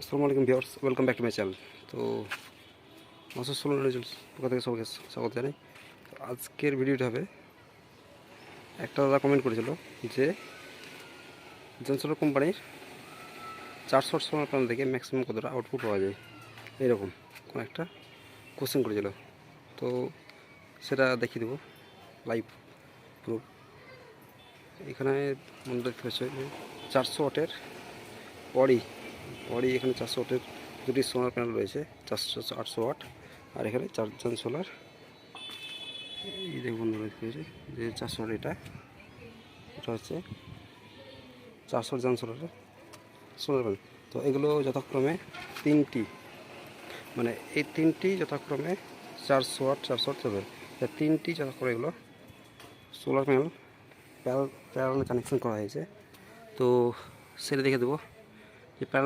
আসসালামু আলাইকুম viewers, welcome back to my channel. তো মাসুদ সোলার রেজাল্টস পক্ষ থেকে সবাইকে স্বাগত জানাই। তো আজকের ভিডিওটা হবে, একটা দাদা কমেন্ট করেছিল যে জনসোলার কোম্পানির 400 সোলার প্যানেল থেকে ম্যাক্সিমাম কতটা আউটপুট পাওয়া যায়, এরকম কোনো একটা কোশ্চেন করেছিল। তো সেটা দেখিয়ে দেবো লাইভ প্রুফ। এখানে মনে দেখতে পাচ্ছ 400 ওয়াটের বডি এখানে 400 ওয়াটের দুটি সোলার প্যানেল রয়েছে, 800 ওয়াট। আর এখানে 4জন সোলার, এই দেখুন দেখতে পাচ্ছি যে 400 ওয়াট। এটা হচ্ছে 400 জন সোলার প্যানেল। তো এগুলো যথাক্রমে তিনটি, মানে এই তিনটি যথাক্রমে 400 ওয়াট 400 ওয়াট চলবে। তিনটি যথাক্রমে এগুলো সোলার প্যানেল প্যানেল কানেকশন করা হয়েছে। তো সেটা দেখে দেবো যে প্যানেল